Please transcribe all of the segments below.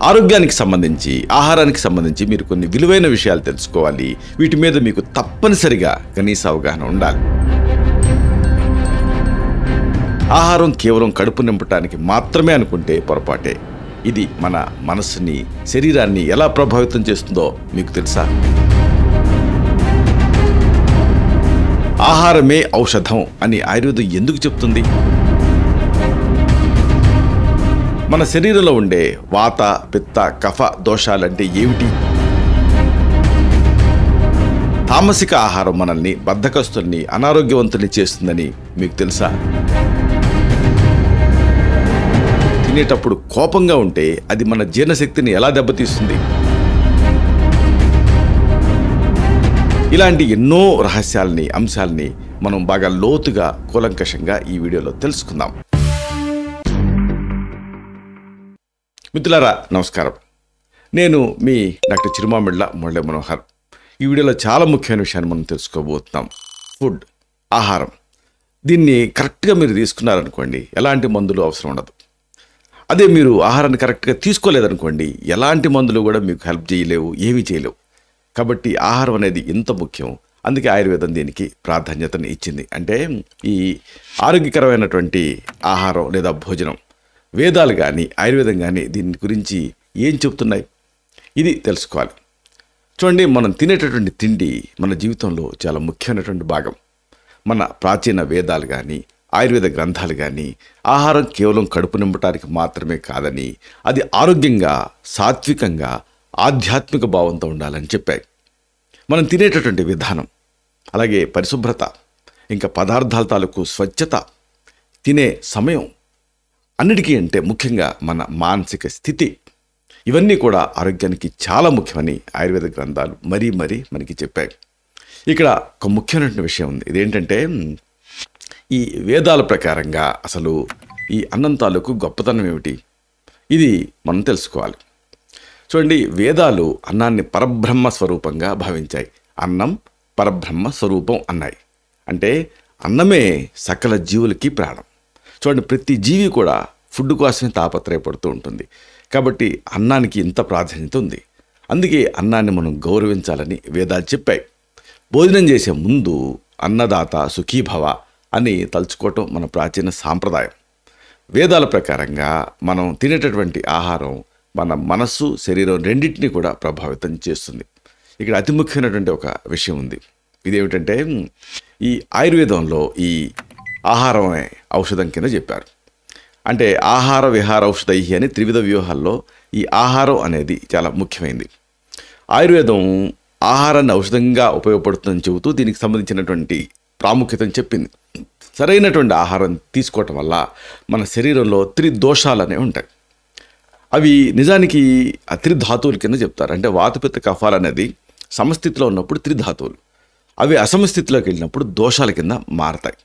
ఆరోగ్యానికి సంబంధించి, ఆహారానికి సంబంధించి మీరు కొన్ని విలువైన విషయాలు తెలుసుకోవాలి. వీటి మీద మీకు తప్పనిసరిగా కనీస అవగాహన ఉండాలి. ఆహారం కేవలం కడుపు నింపటానికి మాత్రమే అనుకుంటే పొరపాటే. ఇది మన మనస్సుని, శరీరాన్ని ఎలా ప్రభావితం చేస్తుందో మీకు తెలుసా? ఆహారమే ఔషధం అని ఆయుర్వేదం ఎందుకు చెప్తుంది? మన శరీరంలో ఉండే వాత, పిత్త, కఫ దోషాలంటే ఏమిటి? తామసిక ఆహారం మనల్ని బద్ధకస్తుల్ని, అనారోగ్యవంతుల్ని చేస్తుందని మీకు తెలుసా? తినేటప్పుడు కోపంగా ఉంటే అది మన జీర్ణశక్తిని ఎలా దెబ్బతీస్తుంది? ఇలాంటి ఎన్నో రహస్యాల్ని, అంశాలని మనం బాగా లోతుగా, కూలంకషంగా ఈ వీడియోలో తెలుసుకుందాం. మిత్రులారా, నమస్కారం. నేను మీ డాక్టర్ చిరుమామిళ్ళ మురళీ మనోహర్. ఈ వీడియోలో చాలా ముఖ్యమైన విషయాన్ని మనం తెలుసుకోబోతున్నాం. ఫుడ్, ఆహారం. దీన్ని కరెక్ట్గా మీరు తీసుకున్నారనుకోండి, ఎలాంటి మందులు అవసరం ఉండదు. అదే మీరు ఆహారాన్ని కరెక్ట్గా తీసుకోలేదనుకోండి, ఎలాంటి మందులు కూడా మీకు హెల్ప్ చేయలేవు, ఏమీ చేయలేవు. కాబట్టి ఆహారం అనేది ఎంత ముఖ్యం. అందుకే ఆయుర్వేదం దీనికి ప్రాధాన్యతను ఇచ్చింది. అంటే ఈ ఆరోగ్యకరమైనటువంటి ఆహారం లేదా భోజనం, వేదాలు కానీ ఆయుర్వేదం కానీ దీని గురించి ఏం చెప్తున్నాయి, ఇది తెలుసుకోవాలి. చూడండి, మనం తినేటటువంటి తిండి మన జీవితంలో చాలా ముఖ్యమైనటువంటి భాగం. మన ప్రాచీన వేదాలు కానీ ఆయుర్వేద గ్రంథాలు కానీ ఆహారం కేవలం కడుపు నింపటానికి మాత్రమే కాదని, అది ఆరోగ్యంగా, సాత్వికంగా, ఆధ్యాత్మిక భావంతో ఉండాలని చెప్పాయి. మనం తినేటటువంటి విధానం, అలాగే పరిశుభ్రత, ఇంకా పదార్థాల తాలూకు స్వచ్ఛత, తినే సమయం, అన్నిటికీ అంటే ముఖ్యంగా మన మానసిక స్థితి, ఇవన్నీ కూడా ఆరోగ్యానికి చాలా ముఖ్యమని ఆయుర్వేద గ్రంథాలు మరీ మనకి చెప్పాయి. ఇక్కడ ఒక ముఖ్యమైనటువంటి విషయం ఉంది. ఇదేంటంటే, ఈ వేదాల ప్రకారంగా అసలు ఈ అన్నం తాలూకు గొప్పతనం ఏమిటి, ఇది మనం తెలుసుకోవాలి. చూడండి, వేదాలు అన్నాన్ని పరబ్రహ్మ స్వరూపంగా భావించాయి. అన్నం పరబ్రహ్మ స్వరూపం అన్నాయి. అంటే అన్నమే సకల జీవులకి ప్రాణం. చూడండి, ప్రతి జీవి కూడా ఫుడ్ కోసమే తాపత్రయపడుతూ ఉంటుంది. కాబట్టి అన్నానికి ఇంత ప్రాధాన్యత ఉంది. అందుకే అన్నాన్ని మనం గౌరవించాలని వేదాలు చెప్పాయి. భోజనం చేసే ముందు అన్నదాత సుఖీభవ అని తలుచుకోవటం మన ప్రాచీన సాంప్రదాయం. వేదాల ప్రకారంగా మనం తినేటటువంటి ఆహారం మన మనస్సు, శరీరం రెండింటినీ కూడా ప్రభావితం చేస్తుంది. ఇక్కడ అతి ముఖ్యమైనటువంటి ఒక విషయం ఉంది. ఇదేమిటంటే, ఈ ఆయుర్వేదంలో ఈ ఆహారమే ఔషధం కింద చెప్పారు. అంటే ఆహార విహార ఔషధై అని త్రివిధ వ్యూహాల్లో ఈ ఆహారం అనేది చాలా ముఖ్యమైనది. ఆయుర్వేదం ఆహారాన్ని ఔషధంగా ఉపయోగపడుతుందని చెబుతూ దీనికి సంబంధించినటువంటి ప్రాముఖ్యతను చెప్పింది. సరైనటువంటి ఆహారం తీసుకోవటం వల్ల మన శరీరంలో త్రిదోషాలు అనేవి ఉంటాయి. అవి నిజానికి ఆ త్రిధాతువుల కింద చెప్తారు. అంటే వాతపిత్త కఫాలు అనేది సమస్థితిలో ఉన్నప్పుడు త్రిధాతువులు, అవి అసమస్థితిలోకి వెళ్ళినప్పుడు దోషాల కింద మారతాయి.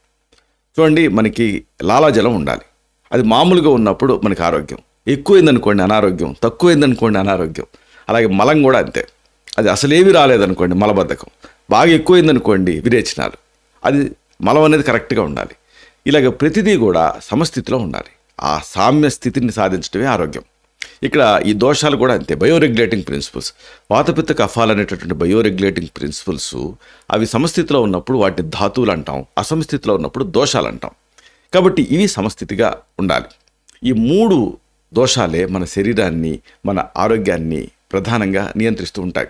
చూడండి, మనకి లాలాజలం ఉండాలి. అది మామూలుగా ఉన్నప్పుడు మనకి ఆరోగ్యం, ఎక్కువైందనుకోండి అనారోగ్యం, తక్కువైందనుకోండి అనారోగ్యం. అలాగే మలం కూడా అంతే. అది అసలేమీ రాలేదనుకోండి మలబద్ధకం, బాగా ఎక్కువైందనుకోండి విరేచనాలు. అది మలం అనేది కరెక్ట్గా ఉండాలి. ఇలాగ ప్రతిదీ కూడా సమస్థితిలో ఉండాలి. ఆ సామ్య స్థితిని సాధించడమే ఆరోగ్యం. ఇక్కడ ఈ దోషాలు కూడా అంతే. బయోరెగ్యులేటింగ్ ప్రిన్సిపల్స్, వాతపిత్త కఫాలు అనేటటువంటి బయోరెగ్యులేటింగ్ ప్రిన్సిపల్స్, అవి సమస్థితిలో ఉన్నప్పుడు వాటిని ధాతువులు అంటాం, అసమస్థితిలో ఉన్నప్పుడు దోషాలు అంటాం. కాబట్టి ఇవి సమస్థితిగా ఉండాలి. ఈ మూడు దోషాలే మన శరీరాన్ని, మన ఆరోగ్యాన్ని ప్రధానంగా నియంత్రిస్తూ ఉంటాయి.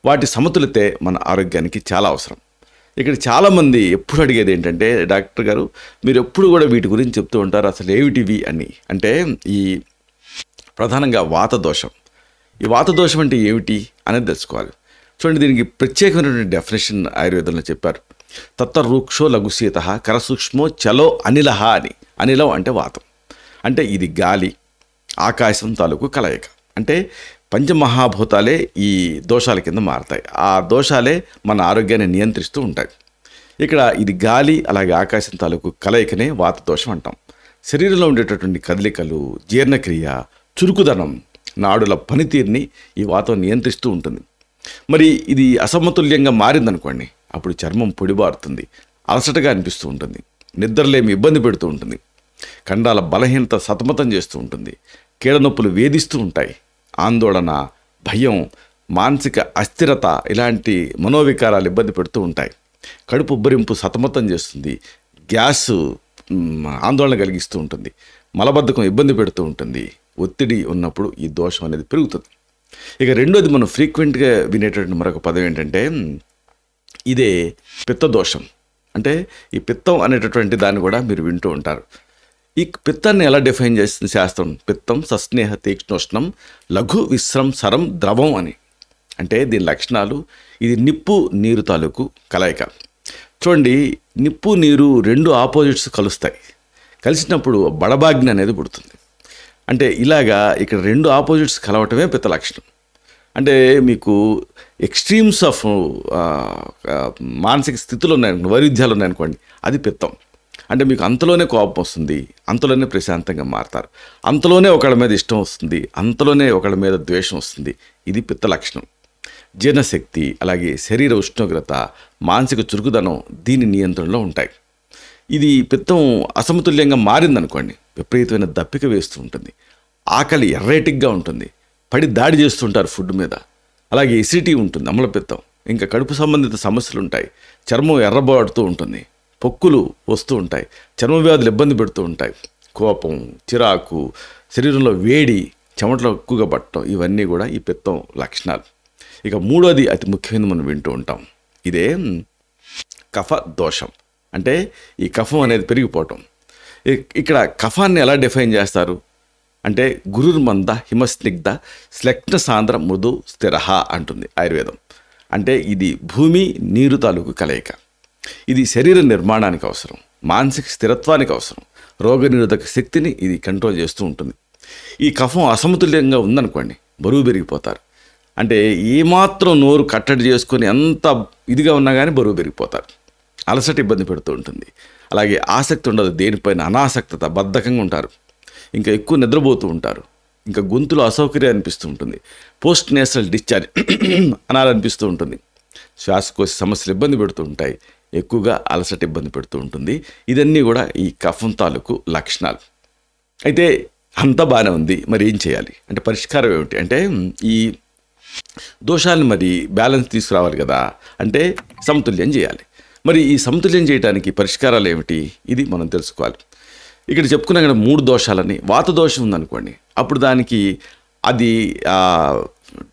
వాటి సమతులితే మన ఆరోగ్యానికి చాలా అవసరం. ఇక్కడ చాలామంది ఎప్పుడు అడిగేది ఏంటంటే, డాక్టర్ గారు మీరు ఎప్పుడు కూడా వీటి గురించి చెప్తూ ఉంటారు, అసలు ఏమిటివి అని. అంటే ఈ ప్రధానంగా వాత దోషం. ఈ వాత దోషం అంటే ఏమిటి అనేది తెలుసుకోవాలి. చూడండి, దీనికి ప్రత్యేకమైనటువంటి డెఫినేషన్ ఆయుర్వేదంలో చెప్పారు. తత్తరూక్షో లఘుశీత కరసూక్ష్మో చలో అనిలహ అని. అనిలం అంటే వాతం. అంటే ఇది గాలి, ఆకాశం తాలూకు కలయిక. అంటే పంచమహాభూతాలే ఈ దోషాల కింద మారతాయి. ఆ దోషాలే మన ఆరోగ్యాన్ని నియంత్రిస్తూ ఉంటాయి. ఇక్కడ ఇది గాలి అలాగే ఆకాశం తాలూకు కలయికనే వాత దోషం అంటాం. శరీరంలో ఉండేటటువంటి కదలికలు, జీర్ణక్రియ, చురుకుదనం, నాడుల పనితీరుని ఈ వాతం నియంత్రిస్తూ ఉంటుంది. మరి ఇది అసమతుల్యంగా మారిందనుకోండి, అప్పుడు చర్మం పొడిబారుతుంది, అలసటగా అనిపిస్తూ ఉంటుంది, నిద్రలేమి ఇబ్బంది పెడుతూ ఉంటుంది, కండాల బలహీనత సతమతం చేస్తూ ఉంటుంది, కీళ్ళ నొప్పులు వేధిస్తూ ఉంటాయి, ఆందోళన, భయం, మానసిక అస్థిరత ఇలాంటి మనోవికారాలు ఇబ్బంది పెడుతూ ఉంటాయి. కడుపు ఉబ్బరింపు సతమతం చేస్తుంది, గ్యాస్ ఆందోళన కలిగిస్తూ ఉంటుంది, మలబద్ధకం ఇబ్బంది పెడుతూ ఉంటుంది. ఒత్తిడి ఉన్నప్పుడు ఈ దోషం అనేది పెరుగుతుంది. ఇక రెండోది మనం ఫ్రీక్వెంట్గా వినేటటువంటి మరొక పదం ఏంటంటే ఇదే పిత్తదోషం. అంటే ఈ పిత్తం అనేటటువంటి దాన్ని కూడా మీరు వింటూ ఉంటారు. ఈ పిత్తాన్ని ఎలా డిఫైన్ చేస్తుంది శాస్త్రం? పిత్తం సస్నేహ తీక్ష్ణోష్ణం లఘు విశ్రంసరం ద్రవం అని. అంటే దీని లక్షణాలు, ఇది నిప్పు నీరు తాలూకు కలయిక. చూడండి, నిప్పు నీరు రెండు ఆపోజిట్స్ కలుస్తాయి. కలిసినప్పుడు బడబాగ్ని అనేది పుడుతుంది. అంటే ఇలాగా ఇక్కడ రెండు ఆపోజిట్స్ కలవటమే పిత్త లక్షణం. అంటే మీకు ఎక్స్ట్రీమ్స్ ఆఫ్ మానసిక స్థితులు ఉన్నాయనుకోండి, వైరుధ్యాలు ఉన్నాయనుకోండి, అది పిత్తం. అంటే మీకు అంతలోనే కోపం వస్తుంది, అంతలోనే ప్రశాంతంగా మారతారు, అంతలోనే ఒకళ్ళ మీద ఇష్టం వస్తుంది, అంతలోనే ఒకళ్ళ మీద ద్వేషం వస్తుంది. ఇది పిత్త లక్షణం. జీర్ణశక్తి, అలాగే శరీర ఉష్ణోగ్రత, మానసిక చురుకుదనం దీని నియంత్రణలో ఉంటాయి. ఇది పిత్తం అసమతుల్యంగా మారిందనుకోండి, విపరీతమైన దప్పిక వేస్తూ ఉంటుంది, ఆకలి ఎర్రేటిక్గా ఉంటుంది, పడి దాడి చేస్తుంటారు ఫుడ్ మీద, అలాగే ఎసిడిటీ ఉంటుంది, అమ్లపిత్తం, ఇంకా కడుపు సంబంధిత సమస్యలు ఉంటాయి, చర్మం ఎర్రబాడుతూ ఉంటుంది, పొక్కులు వస్తూ ఉంటాయి, చర్మ వ్యాధులు ఇబ్బంది పెడుతూ ఉంటాయి, కోపం, చిరాకు, శరీరంలో వేడి, చెమటలు ఎక్కువగా పట్టడం, ఇవన్నీ కూడా ఈ పిత్తం లక్షణాలు. ఇక మూడోది అతి ముఖ్యమైనది మనం వింటూ ఉంటాం, ఇదే కఫ దోషం. అంటే ఈ కఫం అనేది పెరిగిపోవటం. ఇక్కడ కఫాన్ని ఎలా డిఫైన్ చేస్తారు అంటే గురుర్మంద హిమస్నిగ్ధ శ్లగ్న సాంద్ర మృదు స్థిరహ అంటుంది ఆయుర్వేదం. అంటే ఇది భూమి నీరు తాలూకు కలయిక. ఇది శరీర నిర్మాణానికి అవసరం, మానసిక స్థిరత్వానికి అవసరం, రోగనిరోధక శక్తిని ఇది కంట్రోల్ చేస్తూ ఉంటుంది. ఈ కఫం అసమతుల్యంగా ఉందనుకోండి, బరువు పెరిగిపోతారు. అంటే ఏమాత్రం నోరు కట్టడి చేసుకొని ఎంత ఇదిగా ఉన్నా కానీ బరువు పెరిగిపోతారు. అలసట ఇబ్బంది పెడుతూ ఉంటుంది. అలాగే ఆసక్తి ఉండదు, దేనిపైన అనాసక్తత, బద్ధకంగా ఉంటారు, ఇంకా ఎక్కువ నిద్రపోతూ ఉంటారు, ఇంకా గొంతులో అసౌకర్యం అనిపిస్తూ ఉంటుంది, పోస్ట్ నేసల్ డిశ్చార్జ్ అనాలనిపిస్తూ ఉంటుంది, శ్వాసకోశ సమస్యలు ఇబ్బంది పెడుతూ ఉంటాయి, ఎక్కువగా అలసట ఇబ్బంది పెడుతూ ఉంటుంది. ఇదన్నీ కూడా ఈ కఫం తాలూకు లక్షణాలు. అయితే అంతా బాగానే ఉంది, మరి ఏం చేయాలి అంటే పరిష్కారం ఏమిటి అంటే ఈ దోషాలను మరి బ్యాలెన్స్ తీసుకురావాలి కదా, అంటే సమతుల్యం చేయాలి. మరి ఈ సమతుల్యం చేయడానికి పరిష్కారాలు ఏమిటి, ఇది మనం తెలుసుకోవాలి. ఇక్కడ చెప్పుకున్నాం కదా 3 దోషాలని. వాత దోషం ఉందనుకోండి, అప్పుడు దానికి అది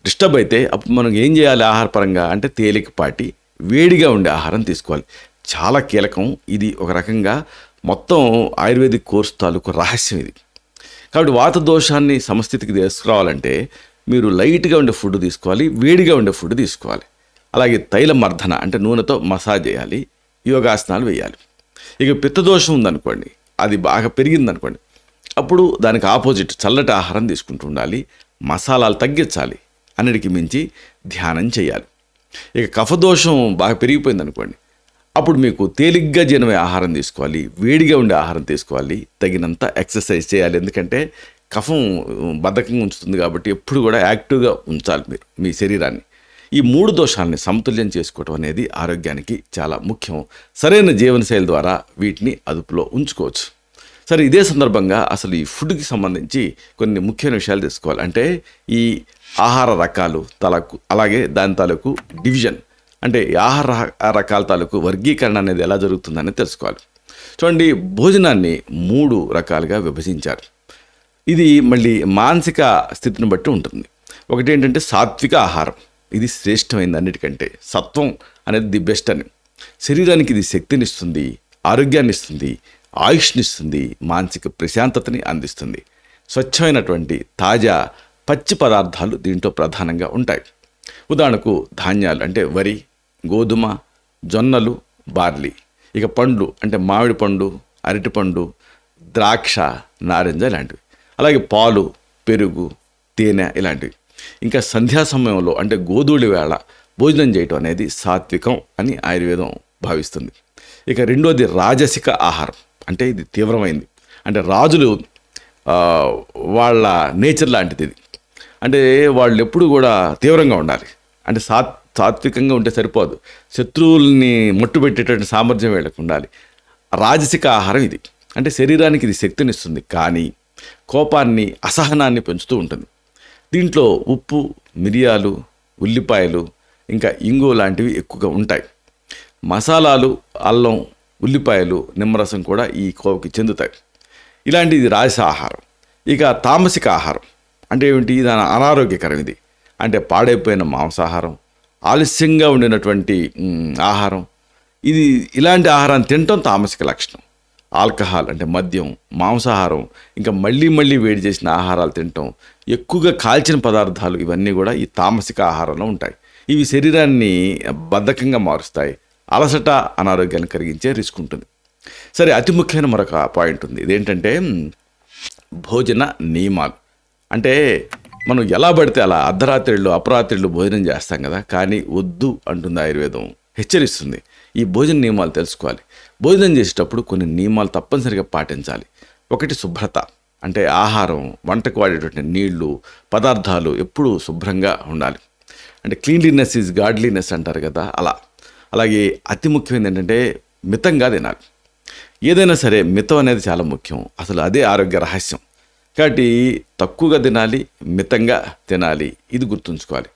డిస్టర్బ్ అయితే అప్పుడు మనం ఏం చేయాలి ఆహారపరంగా అంటే తేలికపాటి వేడిగా ఉండే ఆహారం తీసుకోవాలి. చాలా కీలకం ఇది. ఒక రకంగా మొత్తం ఆయుర్వేదిక్ కోర్స్ తాలూకు రహస్యం ఇది. కాబట్టి వాత దోషాన్ని సమస్థితికి తీసుకురావాలంటే మీరు లైట్గా ఉండే ఫుడ్ తీసుకోవాలి, వేడిగా ఉండే ఫుడ్ తీసుకోవాలి. అలాగే తైల మర్దన అంటే నూనెతో మసాజ్ చేయాలి, యోగాసనాలు వేయాలి. ఇక పిత్తదోషం ఉందనుకోండి, అది బాగా పెరిగిందనుకోండి, అప్పుడు దానికి ఆపోజిట్ చల్లటి ఆహారం తీసుకుంటూ ఉండాలి, మసాలాలు తగ్గించాలి, అన్నిటికి మించి ధ్యానం చేయాలి. ఇక కఫదోషం బాగా పెరిగిపోయింది అనుకోండి, అప్పుడు మీకు తేలిగ్గా జీర్ణమయ్యే ఆహారం తీసుకోవాలి, వేడిగా ఉండే ఆహారం తీసుకోవాలి, తగినంత ఎక్సర్సైజ్ చేయాలి. ఎందుకంటే కఫం బద్ధకంగా ఉంచుతుంది కాబట్టి ఎప్పుడు కూడా యాక్టివ్గా ఉంచాలి మీరు మీ శరీరాన్ని. ఈ 3 దోషాలని సమతుల్యం చేసుకోవటం అనేది ఆరోగ్యానికి చాలా ముఖ్యం. సరైన జీవనశైలి ద్వారా వీటిని అదుపులో ఉంచుకోవచ్చు. సరే, ఇదే సందర్భంగా అసలు ఈ ఫుడ్కి సంబంధించి కొన్ని ముఖ్యమైన విషయాలు తెలుసుకోవాలి. అంటే ఈ ఆహార రకాలు తాలూకు, అలాగే దాని తాలూకు డివిజన్, అంటే ఈ ఆహార రకాల తాలూకు వర్గీకరణ అనేది ఎలా జరుగుతుందని తెలుసుకోవాలి. చూడండి, భోజనాన్ని 3 రకాలుగా విభజించారు. ఇది మళ్ళీ మానసిక స్థితిని బట్టి ఉంటుంది. ఒకటి ఏంటంటే సాత్విక ఆహారం, ఇది శ్రేష్టమైనది అన్నిటికంటే. సత్వం అనేది ది బెస్ట్ అని. శరీరానికి ఇది శక్తినిస్తుంది, ఆరోగ్యాన్ని ఇస్తుంది, ఆయుష్నిస్తుంది, మానసిక ప్రశాంతతని అందిస్తుంది. స్వచ్ఛమైనటువంటి తాజా పచ్చి పదార్థాలు దీంట్లో ప్రధానంగా ఉంటాయి. ఉదాహరణకు ధాన్యాలు అంటే వరి, గోధుమ, జొన్నలు, బార్లీ. ఇక పండ్లు అంటే మామిడి పండు, అరటిపండు, ద్రాక్ష, నారింజ ఇలాంటివి. అలాగే పాలు, పెరుగు, తేనె ఇలాంటివి. ఇంకా సంధ్యా సమయంలో అంటే గోధూళి వేళ భోజనం చేయటం అనేది సాత్వికం అని ఆయుర్వేదం భావిస్తుంది. ఇక రెండోది రాజసిక ఆహారం, అంటే ఇది తీవ్రమైంది. అంటే రాజులు వాళ్ళ నేచర్ లాంటిది ఇది. అంటే వాళ్ళు ఎప్పుడు కూడా తీవ్రంగా ఉండాలి. అంటే సాత్వికంగా ఉంటే సరిపోదు, శత్రువుల్ని మట్టుబెట్టేటువంటి సామర్థ్యం వీళ్ళకు ఉండాలి. రాజసిక ఆహారం ఇది. అంటే శరీరానికి ఇది శక్తినిస్తుంది, కానీ కోపాన్ని, అసహనాన్ని పెంచుతూ ఉంటుంది. దీంట్లో ఉప్పు, మిరియాలు, ఉల్లిపాయలు, ఇంకా ఇంగువ లాంటివి ఎక్కువగా ఉంటాయి. మసాలాలు, అల్లం, ఉల్లిపాయలు, నిమ్మరసం కూడా ఈ కోవకి చెందుతాయి. ఇలాంటిది రాజస ఆహారం. ఇక తామసిక ఆహారం అంటే ఏమిటి? దాని అనారోగ్యకరం. ఇది అంటే పాడైపోయిన మాంసాహారం, ఆలస్యంగా ఉండినటువంటి ఆహారం. ఇలాంటి ఆహారాన్ని తినటం తామసిక లక్షణం. ఆల్కహాల్ అంటే మద్యం, మాంసాహారం, ఇంకా మళ్ళీ మళ్ళీ వేడి చేసిన ఆహారాలు తినటం, ఎక్కువగా కాల్చిన పదార్థాలు, ఇవన్నీ కూడా ఈ తామసిక ఆహారంలో ఉంటాయి. ఇవి శరీరాన్ని బద్ధకంగా మారుస్తాయి. అలసట, అనారోగ్యాన్ని కలిగించే రిస్క్ ఉంటుంది. సరే, అతి ముఖ్యమైన మరొక పాయింట్ ఉంది. ఇదేంటంటే భోజన నియమాలు. అంటే మనం ఎలా పడితే అలా అర్ధరాత్రిళ్ళు, అపరాత్రిళ్ళు భోజనం చేస్తాం కదా, కానీ వద్దు అంటుంది ఆయుర్వేదం, హెచ్చరిస్తుంది. ఈ భోజన నియమాలు తెలుసుకోవాలి. భోజనం చేసేటప్పుడు కొన్ని నియమాలు తప్పనిసరిగా పాటించాలి. ఒకటి శుభ్రత. అంటే ఆహారం, వంటకు వాడేటువంటి నీళ్లు, పదార్థాలు ఎప్పుడూ శుభ్రంగా ఉండాలి. అంటే క్లీన్లీనెస్ ఈజ్ గాడ్లీనెస్ అంటారు కదా, అలా. అలాగే అతి ముఖ్యమైనది ఏంటంటే మితంగా తినాలి. ఏదైనా సరే మితం అనేది చాలా ముఖ్యం. అసలు అదే ఆరోగ్య రహస్యం. కాబట్టి తక్కువగా తినాలి, మితంగా తినాలి. ఇది గుర్తుంచుకోవాలి.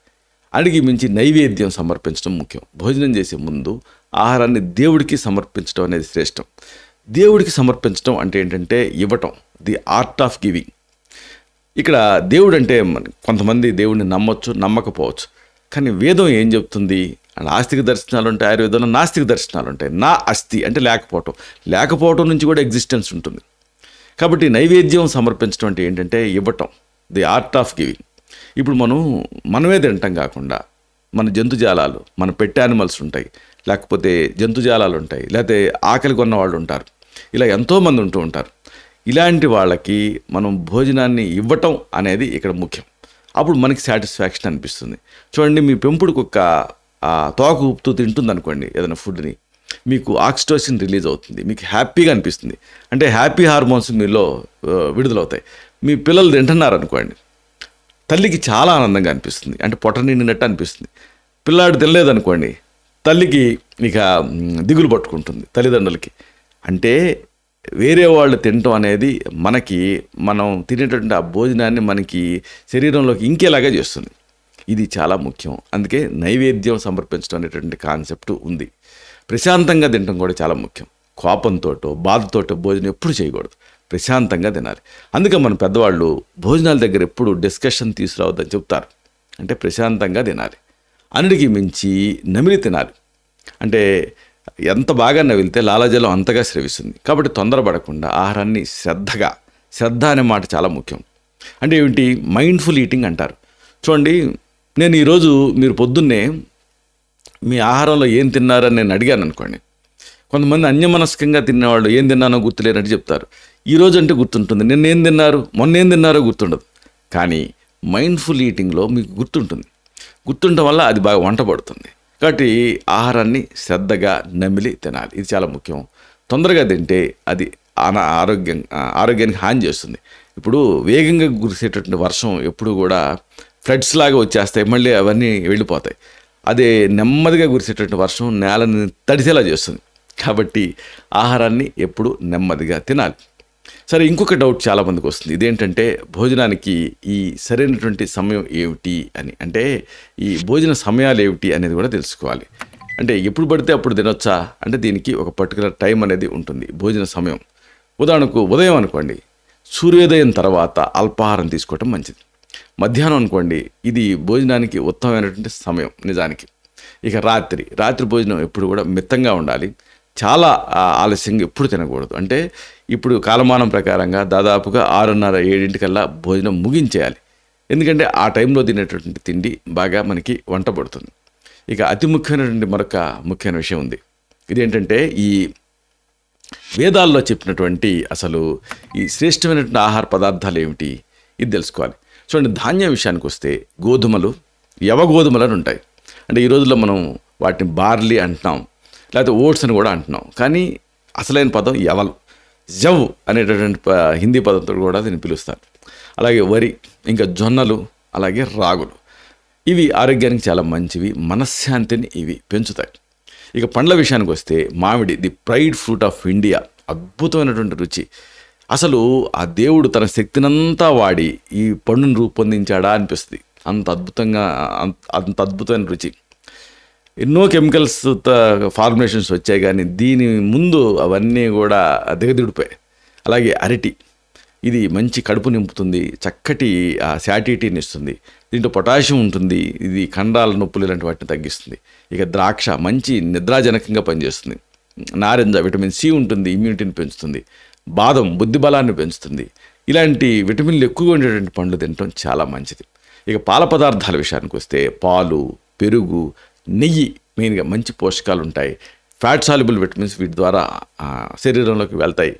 అడిగి మించి నైవేద్యం సమర్పించడం ముఖ్యం. భోజనం చేసే ముందు ఆహారాన్ని దేవుడికి సమర్పించడం అనేది శ్రేష్టం. దేవుడికి సమర్పించడం అంటే ఏంటంటే ఇవ్వటం, ది ఆర్ట్ ఆఫ్ గివింగ్. ఇక్కడ దేవుడు అంటే కొంతమంది దేవుడిని నమ్మొచ్చు, నమ్మకపోవచ్చు. కానీ వేదం ఏం చెప్తుంది? ఆస్తిక దర్శనాలు ఉంటాయి, ఆయుర్వేదంలో నాస్తిక దర్శనాలు ఉంటాయి. నా అస్థి అంటే లేకపోవటం నుంచి కూడా ఎగ్జిస్టెన్స్ ఉంటుంది. కాబట్టి నైవేద్యం సమర్పించడం అంటే ఏంటంటే ఇవ్వటం, ది ఆర్ట్ ఆఫ్ గివింగ్. ఇప్పుడు మనమే తినటం కాకుండా మన జంతుజాలాలు, మన పెట్ యానిమల్స్ ఉంటాయి, లేకపోతే జంతుజాలాలు ఉంటాయి, లేకపోతే ఆకలి కొన్న వాళ్ళు ఉంటారు, ఇలా ఎంతోమంది ఉంటూ ఉంటారు. ఇలాంటి వాళ్ళకి మనం భోజనాన్ని ఇవ్వటం అనేది ఇక్కడ ముఖ్యం. అప్పుడు మనకి సాటిస్ఫాక్షన్ అనిపిస్తుంది. చూడండి, మీ పెంపుడు కుక్క తోక ఊపుతూ తింటుంది అనుకోండి ఏదైనా ఫుడ్ని, మీకు ఆక్సిటోసిన్ రిలీజ్ అవుతుంది, మీకు హ్యాపీగా అనిపిస్తుంది. అంటే హ్యాపీ హార్మోన్స్ మీలో విడుదలవుతాయి. మీ పిల్లలు తింటున్నారు అనుకోండి, తల్లికి చాలా ఆనందంగా అనిపిస్తుంది, అంటే పొట్ట నిండినట్టు అనిపిస్తుంది. పిల్లాడు తినలేదనుకోండి, తల్లికి ఇక దిగులు పట్టుకుంటుంది, తల్లిదండ్రులకి. అంటే వేరే వాళ్ళు తినటం అనేది మనం తినేటటువంటి ఆ భోజనాన్ని మనకి శరీరంలోకి ఇంకేలాగా చేస్తుంది. ఇది చాలా ముఖ్యం. అందుకే నైవేద్యం సమర్పించడం అనేటువంటి కాన్సెప్ట్ ఉంది. ప్రశాంతంగా తినడం కూడా చాలా ముఖ్యం. కోపంతోటో బాధతోటో భోజనం ఎప్పుడు చేయకూడదు, ప్రశాంతంగా తినాలి. అందుకే మన పెద్దవాళ్ళు భోజనాల దగ్గర ఎప్పుడు డిస్కషన్ తీసుకురావద్దని చెప్తారు. అంటే ప్రశాంతంగా తినాలి. అన్నిటికీ మించి నమిలి తినాలి. అంటే ఎంత బాగా నమిలితే లాలాజలం అంతగా స్రవిస్తుంది. కాబట్టి తొందరపడకుండా ఆహారాన్ని శ్రద్ధ అనే మాట చాలా ముఖ్యం. అంటే ఏమిటి? మైండ్ఫుల్ ఈటింగ్ అంటారు. చూడండి, నేను ఈరోజు మీరు పొద్దున్నే మీ ఆహారంలో ఏం తిన్నారని నేను అడిగాను అనుకోండి, కొంతమంది అన్యమనస్కంగా తినేవాళ్ళు ఏం తిన్నానో గుర్తులేనట్టు చెప్తారు. ఈరోజు అంటే గుర్తుంటుంది, నిన్నేం తిన్నారు, మొన్న ఏం తిన్నారో గుర్తుండదు. కానీ మైండ్ఫుల్ ఈటింగ్లో మీకు గుర్తుండటం వల్ల అది బాగా వంట పడుతుంది. కాబట్టి ఆహారాన్ని శ్రద్ధగా నమిలి తినాలి. ఇది చాలా ముఖ్యం. తొందరగా తింటే అది ఆరోగ్యానికి హాని చేస్తుంది. ఇప్పుడు వేగంగా కురిసేటటువంటి వర్షం ఎప్పుడు కూడా ఫ్లడ్స్ లాగా వచ్చేస్తాయి, మళ్ళీ అవన్నీ వెళ్ళిపోతాయి. అదే నెమ్మదిగా కురిసేటటువంటి వర్షం నేలని తడిసేలా చేస్తుంది. కాబట్టి ఆహారాన్ని ఎప్పుడు నెమ్మదిగా తినాలి. సరే, ఇంకొక డౌట్ చాలామందికి వస్తుంది. ఇదేంటంటే భోజనానికి ఈ సరైనటువంటి సమయం ఏమిటి అని. అంటే ఈ భోజన సమయాలు ఏమిటి అనేది కూడా తెలుసుకోవాలి. అంటే ఎప్పుడు పడితే అప్పుడు తినొచ్చా అంటే దీనికి ఒక పర్టికులర్ టైం అనేది ఉంటుంది, భోజన సమయం. ఉదాహరణకు ఉదయం అనుకోండి, సూర్యోదయం తర్వాత అల్పాహారం తీసుకోవటం మంచిది. మధ్యాహ్నం అనుకోండి, ఇది భోజనానికి ఉత్తమమైనటువంటి సమయం నిజానికి. ఇక రాత్రి భోజనం ఎప్పుడు కూడా మితంగా ఉండాలి. చాలా ఆలస్యంగా ఎప్పుడు తినకూడదు. అంటే ఇప్పుడు కాలమానం ప్రకారంగా దాదాపుగా 6:30-7 భోజనం ముగించేయాలి. ఎందుకంటే ఆ టైంలో తినేటటువంటి తిండి బాగా మనకి వంట పడుతుంది. ఇక అతి ముఖ్యమైనటువంటి మరొక ముఖ్యమైన విషయం ఉంది. ఇదేంటంటే ఈ వేదాల్లో చెప్పినటువంటి అసలు ఈ శ్రేష్టమైనటువంటి ఆహార పదార్థాలు ఏమిటి, ఇది తెలుసుకోవాలి. చూడండి, ధాన్యం విషయానికి వస్తే గోధుమలు, యవగోధుమలు అని ఉంటాయి. అంటే ఈ రోజుల్లో మనం వాటిని బార్లీ అంటున్నాం, లేకపోతే ఓట్స్ అని కూడా అంటున్నాం. కానీ అసలైన పదం యవలు, జవ్ అనేటటువంటి హిందీ పదంతో కూడా దీన్ని పిలుస్తారు. అలాగే వరి, ఇంకా జొన్నలు, అలాగే రాగులు. ఇవి ఆరోగ్యానికి చాలా మంచివి, మనశ్శాంతిని ఇవి పెంచుతాయి. ఇక పండ్ల విషయానికి వస్తే మామిడి, the pride fruit of India, అద్భుతమైనటువంటి రుచి. అసలు ఆ దేవుడు తన శక్తినంతా వాడి ఈ పండును రూపొందించాడా అనిపిస్తుంది. అంత అద్భుతంగా, అంత అద్భుతమైన రుచి. ఎన్నో కెమికల్స్ ఫార్ములేషన్స్ వచ్చాయి, కానీ దీని ముందు అవన్నీ కూడా దిగదిడిపోయాయి. అలాగే అరటి, ఇది మంచి కడుపు నింపుతుంది, చక్కటి శాటిటీని ఇస్తుంది. దీంట్లో పొటాషియం ఉంటుంది, ఇది కండరాల నొప్పులు ఇలాంటి వాటిని తగ్గిస్తుంది. ఇక ద్రాక్ష మంచి నిద్రాజనకంగా పనిచేస్తుంది. నారింజ విటమిన్ సి ఉంటుంది, ఇమ్యూనిటీని పెంచుతుంది. బాదం బుద్ధి బలాన్ని పెంచుతుంది. ఇలాంటి విటమిన్లు ఎక్కువగా ఉండేటువంటి పండ్లు తినడం చాలా మంచిది. ఇక పాల పదార్థాల విషయానికి వస్తే పాలు, పెరుగు, నెయ్యి మెయిన్గా మంచి పోషకాలు ఉంటాయి. ఫ్యాట్ సాల్యుబుల్ విటమిన్స్ వీటి ద్వారా శరీరంలోకి వెళ్తాయి,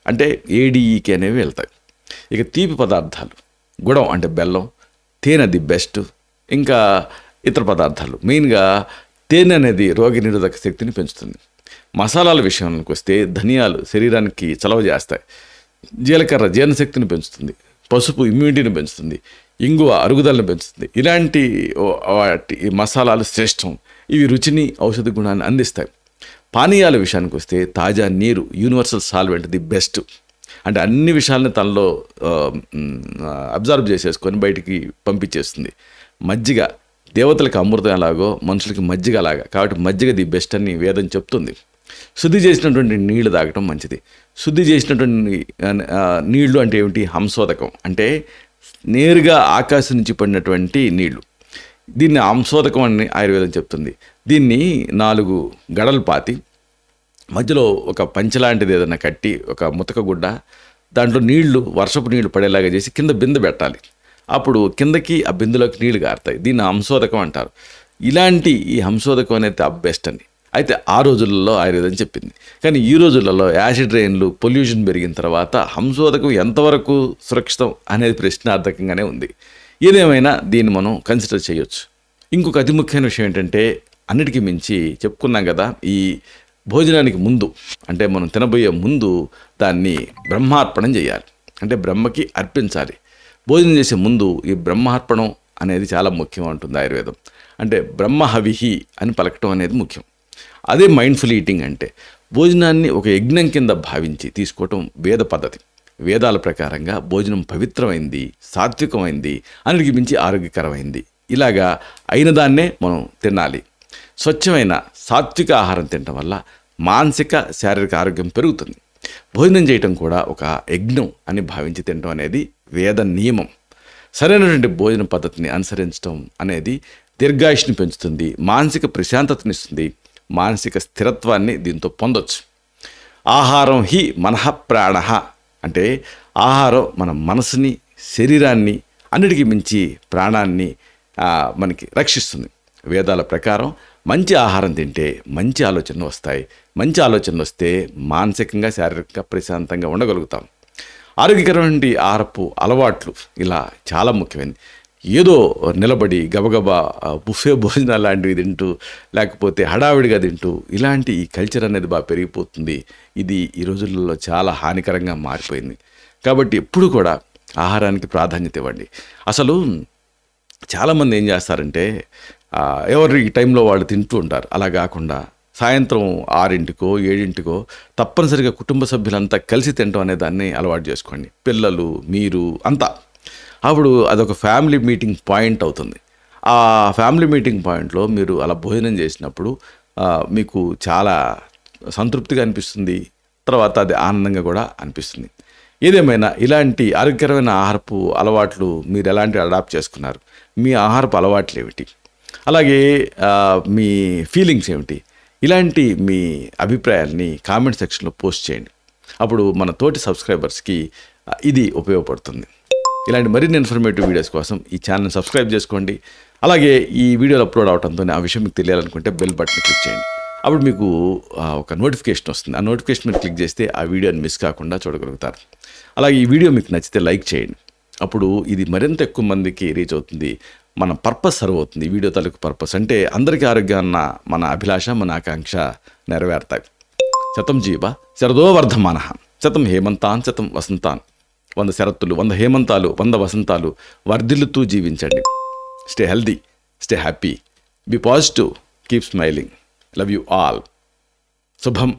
అంటే ఏడీఈకి అనేవి వెళ్తాయి. ఇక తీపి పదార్థాలు, గుడం అంటే బెల్లం, తేనె ది బెస్ట్. ఇంకా ఇతర పదార్థాలు, మెయిన్గా తేనె అనేది రోగనిరోధక శక్తిని పెంచుతుంది. మసాలాల విషయానికి వస్తే ధనియాలు శరీరానికి చలవ చేస్తాయి, జీలకర్ర జీర్ణశక్తిని పెంచుతుంది, పసుపు ఇమ్యూనిటీని పెంచుతుంది, ఇంగువ అరుగుదలను పెంచుతుంది. ఇలాంటి వాటి మసాలాలు శ్రేష్టం. ఇవి రుచిని, ఔషధ గుణాన్ని అందిస్తాయి. పానీయాల విషయానికి వస్తే తాజా నీరు, యూనివర్సల్ సాల్వెంట్ ది బెస్ట్. అంటే అన్ని విషయాలని తనలో అబ్జర్వ్ చేసేసుకొని బయటికి పంపించేస్తుంది. మజ్జిగ దేవతలకు అమృతం ఎలాగో మనుషులకి మజ్జిగ అలాగా, కాబట్టి మజ్జిగ ది బెస్ట్ అని వేదం చెప్తుంది. శుద్ధి చేసినటువంటి నీళ్లు తాగటం మంచిది. శుద్ధి చేసినటువంటి నీళ్లు అంటే ఏమిటి? హంసోదకం, అంటే నేరుగా ఆకాశం నుంచి పడినటువంటి నీళ్లు. దీన్ని హంసోదకం అని ఆయుర్వేదం చెప్తుంది. దీన్ని 4 గడలు పాతి మధ్యలో ఒక పంచలాంటిది ఏదైనా కట్టి, ఒక ముతక గుడ్డ, దాంట్లో నీళ్లు వర్షపు నీళ్లు పడేలాగా చేసి కింద బిందె పెట్టాలి. అప్పుడు కిందకి ఆ బిందులోకి నీళ్లు గారుతాయి. దీన్ని హంసోదకం అంటారు. ఇలాంటి ఈ హంసోదకం అనేది బెస్ట్ అని అయితే ఆ రోజులలో ఆయుర్వేదం చెప్పింది. కానీ ఈ రోజులలో యాసిడ్ రైన్లు, పొల్యూషన్ పెరిగిన తర్వాత హంసోదకం ఎంతవరకు సురక్షితం అనేది ప్రశ్నార్థకంగానే ఉంది. ఏదేమైనా దీన్ని మనం కన్సిడర్ చేయొచ్చు. ఇంకొక అతి ముఖ్యమైన విషయం ఏంటంటే, అన్నిటికీ మించి చెప్పుకున్నాం కదా, ఈ భోజనానికి ముందు, అంటే మనం తినబోయే ముందు దాన్ని బ్రహ్మార్పణం చేయాలి, అంటే బ్రహ్మకి అర్పించాలి. భోజనం చేసే ముందు ఈ బ్రహ్మార్పణం అనేది చాలా ముఖ్యం అంటుంది ఆయుర్వేదం. అంటే బ్రహ్మహవిహి అని పలకటం అనేది ముఖ్యం. అదే మైండ్ఫుల్ ఈటింగ్ అంటే భోజనాన్ని ఒక యజ్ఞం కింద భావించి తీసుకోవటం వేద పద్ధతి. వేదాల ప్రకారంగా భోజనం పవిత్రమైంది, సాత్వికమైంది, అన్నిటికి మించి ఆరోగ్యకరమైంది. ఇలాగా అయిన దాన్నే మనం తినాలి. స్వచ్ఛమైన సాత్విక ఆహారం తినడం వల్ల మానసిక, శారీరక ఆరోగ్యం పెరుగుతుంది. భోజనం చేయటం కూడా ఒక యజ్ఞం అని భావించి తినడం అనేది వేద నియమం. సరైనటువంటి భోజన పద్ధతిని అనుసరించడం అనేది దీర్ఘాయుష్ని పెంచుతుంది, మానసిక ప్రశాంతతనిస్తుంది, మానసిక స్థిరత్వాన్ని దీంతో పొందొచ్చు. ఆహారం హి మనః ప్రాణః, అంటే ఆహారం మన మనసుని, శరీరాన్ని, అన్నిటికీ మించి ప్రాణాన్ని మనకి రక్షిస్తుంది. వేదాల ప్రకారం మంచి ఆహారం తింటే మంచి ఆలోచనలు వస్తాయి. మంచి ఆలోచనలు వస్తే మానసికంగా, శారీరకంగా ప్రశాంతంగా ఉండగలుగుతాం. ఆరోగ్యకరమైన ఆహారపు అలవాట్లు ఇలా చాలా ముఖ్యమైనది. ఏదో నిలబడి గబగబా బుఫే భోజనాలు లాంటివి తింటూ, లేకపోతే హడావిడిగా తింటూ, ఇలాంటి ఈ కల్చర్ అనేది బాగా పెరిగిపోతుంది. ఇది ఈ రోజులలో చాలా హానికరంగా మారిపోయింది. కాబట్టి ఎప్పుడు కూడా ఆహారానికి ప్రాధాన్యత ఇవ్వండి. అసలు చాలామంది ఏం చేస్తారంటే ఎవరి టైంలో వాళ్ళు తింటూ ఉంటారు. అలా కాకుండా సాయంత్రం 6కో 7కో తప్పనిసరిగా కుటుంబ సభ్యులంతా కలిసి తినడం అనే దాన్ని అలవాటు చేసుకోండి. పిల్లలు, మీరు అంతా. అప్పుడు అదొక ఫ్యామిలీ మీటింగ్ పాయింట్ అవుతుంది. ఆ ఫ్యామిలీ మీటింగ్ పాయింట్లో మీరు అలా భోజనం చేసినప్పుడు మీకు చాలా సంతృప్తిగా అనిపిస్తుంది, తర్వాత అది ఆనందంగా కూడా అనిపిస్తుంది. ఏదేమైనా ఇలాంటి ఆరోగ్యకరమైన ఆహారపు అలవాట్లు మీరు ఎలాంటి అడాప్ట్ చేసుకున్నారు, మీ ఆహారపు అలవాట్లు ఏమిటి, అలాగే మీ ఫీలింగ్స్ ఏమిటి, ఇలాంటి మీ అభిప్రాయాల్ని కామెంట్ సెక్షన్లో పోస్ట్ చేయండి. అప్పుడు మన తోటి సబ్స్క్రైబర్స్కి ఇది ఉపయోగపడుతుంది. ఇలాంటి మరిన్ని ఇన్ఫర్మేటివ్ వీడియోస్ కోసం ఈ ఛానల్ని సబ్స్క్రైబ్ చేసుకోండి. అలాగే ఈ వీడియోలు అప్లోడ్ అవడంతో ఆ విషయం మీకు తెలియాలనుకుంటే బెల్ బటన్ క్లిక్ చేయండి. అప్పుడు మీకు ఒక నోటిఫికేషన్ వస్తుంది. ఆ నోటిఫికేషన్ మీరు క్లిక్ చేస్తే ఆ వీడియోని మిస్ కాకుండా చూడగలుగుతారు. అలాగే ఈ వీడియో మీకు నచ్చితే లైక్ చేయండి. అప్పుడు ఇది మరింత ఎక్కువ మందికి రీచ్ అవుతుంది. మన పర్పస్ సర్వ్ అవుతుంది. ఈ వీడియో తాలూకు పర్పస్ అంటే అందరికీ ఆరోగ్యాన్న మన అభిలాష, మన ఆకాంక్ష నెరవేరుతాయి. శతం జీవ శరదో వర్ధమానః, శతం హేమంతాన్ శతం వసంతాన్. 100 శరత్తులు, 100 హేమంతాలు, 100 వసంతాలు వర్ధిల్లుతూ జీవించండి. Stay healthy, stay happy, be positive, keep smiling. Love you all. శుభం.